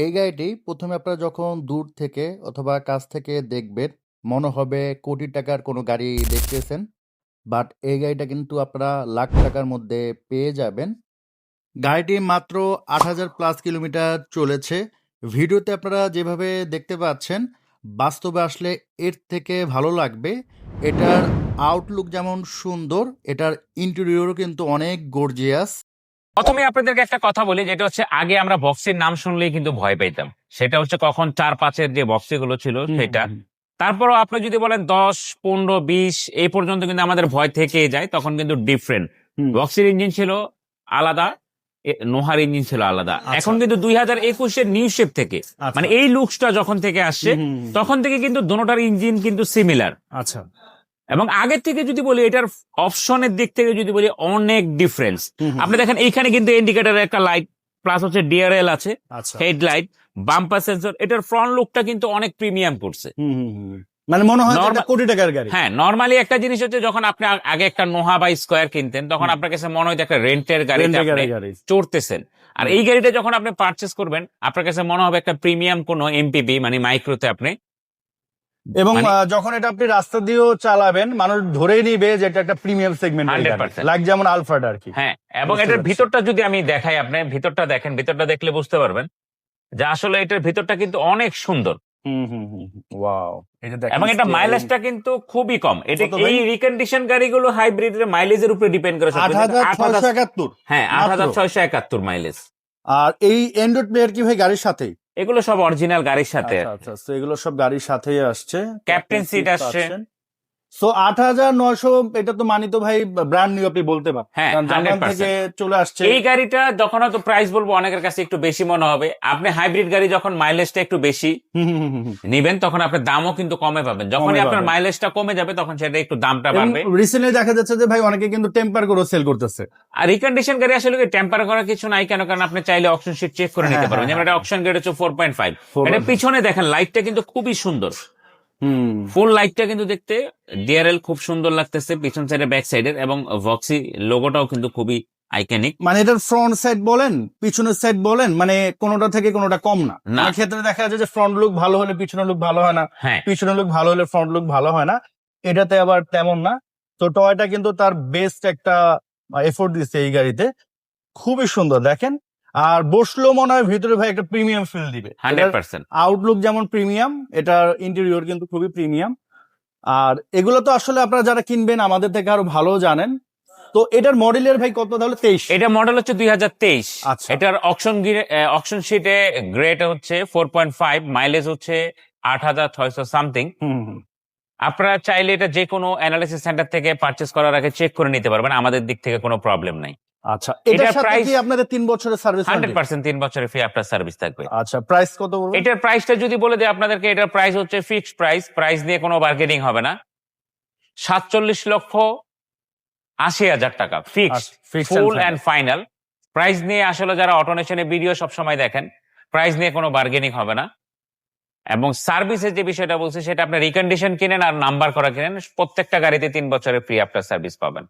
এই গাড়িটি প্রথমে আপনারা যখন দূর থেকে অথবা কাছ থেকে দেখবেন, মনে হবে কোটি টাকার কোনো গাড়ি দেখতেছেন। বাট এই গাড়িটা কিন্তু আপনারা লাখ টাকার মধ্যে পেয়ে যাবেন। গাড়িটি মাত্র ৮,০০০ প্লাস কিলোমিটার চলেছে। ভিডিওতে আপনারা যেভাবে দেখতে পাচ্ছেন, বাস্তবে আসলে এর থেকে ভালো লাগবে। এটার আউটলুক যেমন সুন্দর, এটার ইন্টেরিয়রও কিন্তু অনেক গর্জিয়াস। প্রথমে আপনাদেরকে একটা কথা বলি, যেটা হচ্ছে আগে আমরা বক্সের নাম শুনলেই কিন্তু ভয় পেতাম। সেটা হচ্ছে কখন ৪-৫-এর যে বক্সি গুলো ছিল সেটা। তারপরও আপনি যদি বলেন ১০, ১৫, ২০ এই পর্যন্ত কিন্তু আমাদের ভয় থেকে যায়, তখন কিন্তু ডিফারেন্ট। বক্সির ইঞ্জিন ছিল আলাদা, নোহার ইঞ্জিন ছিল আলাদা। এখন কিন্তু ২০২১-এর নিউ শেপ থেকে মানে এই লুকসটা যখন থেকে আসছে তখন থেকে কিন্তু দোনোটার ইঞ্জিন কিন্তু সিমিলার। আচ্ছা, এবং আগের থেকে যদি বলি, এটার অপশনের দিক থেকে যদি বলি অনেক ডিফারেন্স। আপনি দেখেন এইখানে কিন্তু ইন্ডিকেটরের একটা লাইট, প্লাস হচ্ছে ডিআরএল আছে, হেডলাইট, বাম্পার সেন্সর। এটার ফ্রন্ট লুকটা কিন্তু অনেক প্রিমিয়াম করছে। মানে মনে হয় এটা কোটি টাকার গাড়ি। হ্যাঁ, নরমালি একটা জিনিস হচ্ছে, যখন আপনি আগে একটা নোহা বা স্কয়ার কিনতেন তখন আপনার কাছে মনে হতো একটা রেন্টের গাড়ি চড়তেছেন। আর এই গাড়িটা যখন আপনি পারচেস করবেন, আপনার কাছে মনে হবে একটা প্রিমিয়াম কোনো এমপিভি মানে মাইক্রোতে আপনি। এবং যখন এটা আপনি রাস্তা দিয়েও চালাবেন, মানুষ ধরেই নিবে যে এটা একটা প্রিমিয়াম সেগমেন্ট, 100%। লাইক যেমন আলফাটা আর কি। হ্যাঁ, এবং এটার ভিতরটা যদি আমি দেখাই, আপনি ভিতরটা দেখেন, ভিতরটা দেখলে বুঝতে পারবেন যে আসলে এটার ভিতরটা কিন্তু অনেক সুন্দর। ওয়াও, এবং এটা মাইলেজটা কিন্তু খুবই কম। এটা এই রিকন্ডিশন গাড়িগুলো হাইব্রিডের মাইলেজের উপরে ডিপেন্ড করে। ৮৬৭১। হ্যাঁ, ৮৬৭১ মাইলেজ। আর এই অ্যান্ড্রয়েড প্লেয়ার কি ভাই গাড়ির সাথে? এগুলো সব অরিজিনাল গাড়ির সাথে। আচ্ছা, তো এগুলো সব গাড়ির সাথেই আসছে, ক্যাপ্টেন সিট আসছে। সো ৮৯০০, এটা তো মানি তো ভাই ব্র্যান্ড নিউ আপনি বলতে পারেন। হ্যাঁ, জাপান থেকে চলে আসছে। এই গাড়িটা যখন হয়তো প্রাইস বলবো অনেকের কাছে একটু বেশি মনে হবে। আপনি হাইব্রিড গাড়ি যখন মাইলেজটা একটু বেশি নিবেন, তখন আপনার দামও কিন্তু কমে পাবেন। যখনই আপনার মাইলেজটা কমে যাবে তখন সেটা একটু দামটা বাড়বে। রিসেন্টলি দেখা যাচ্ছে যে ভাই অনেকে কিন্তু টেম্পার করে সেল করতেছে। আর রিকন্ডিশন গাড়ি আসলে টেম্পার করার কিছু নাই কেন, কারণ আপনি চাইলে অপশন শিট চেক করে নিতে পারবেন। যেমন এটা অপশন গাড়ি হচ্ছে 4.5। এটা পিছনে দেখেন লাইটটা কিন্তু খুবই সুন্দর। ফুল লাইটটা কিন্তু দেখতে ডিআরএল খুব সুন্দর লাগতেছে পিছন সাইডে, ব্যাক সাইডের, এবং ভক্সি লোগোটাও কিন্তু খুবই আইকনিক। মানে এটার ফ্রন্ট সাইড বলেন, পিছনের সাইড বলেন, মানে কোনোটা থেকে কোনোটা কম না। অনেক ক্ষেত্রে দেখা যায় যে ফ্রন্ট লুক ভালো হলে পিছনের লুক ভালো হয় না, পিছনের লুক ভালো হলে ফ্রন্ট লুক ভালো হয় না। এটাতে আবার তেমন না। তো টয়টা কিন্তু তার বেস্ট একটা এফোর্ট দিচ্ছে এই গাড়িতে, খুবই সুন্দর দেখেন। আর বসলেও মনে হয় ভিতরে ভাই একটা প্রিমিয়াম ফিল দিবে। 100%। আউটলুক যেমন প্রিমিয়াম, এটার ইন্টেরিয়র কিন্তু খুবই প্রিমিয়াম। আর এগুলো তো আসলে আপনারা যারা কিনবেন আমাদের থেকে আরো ভালো জানেন। তো এটার মডেলের ভাই কত তাহলে? 23। এটা মডেল হচ্ছে 2023। আচ্ছা, এটার অকশন শিটে গ্রেড হচ্ছে 4.5, মাইলেজ হচ্ছে ৮৬০০ সামথিং। আপনারা চাইলে এটা যে কোনো অ্যানালিসিস সেন্টার থেকে পারচেজ করার আগে চেক করে নিতে পারবেন, আমাদের দিক থেকে কোনো প্রবলেম নাই। আচ্ছা, এটার সাথে কি আপনাদের 3 বছরের সার্ভিস? 100% 3 বছরের ফ্রি আফটার সার্ভিস থাকবে। আচ্ছা, প্রাইস কত বলবেন? এটার প্রাইসটা যদি বলে দেই আপনাদেরকে, এটার প্রাইস হচ্ছে ফিক্সড প্রাইস, প্রাইস নিয়ে কোনো বার্গেনিং হবে না। ৪৭,৮০,০০০ টাকা fixed, full and final price নিয়ে। আসলে যারা অটোনেশনের ভিডিও সবসময় দেখেন, প্রাইস নিয়ে কোনো বার্গেনিং হবে না। এবং সার্ভিসের যে বিষয়টা বলছে, সেটা আপনার রিকন্ডিশন কিনেন আর নাম্বার করা কিনেন, প্রত্যেকটা গাড়িতে 3 বছরের ফ্রি আফটার সার্ভিস পাবেন।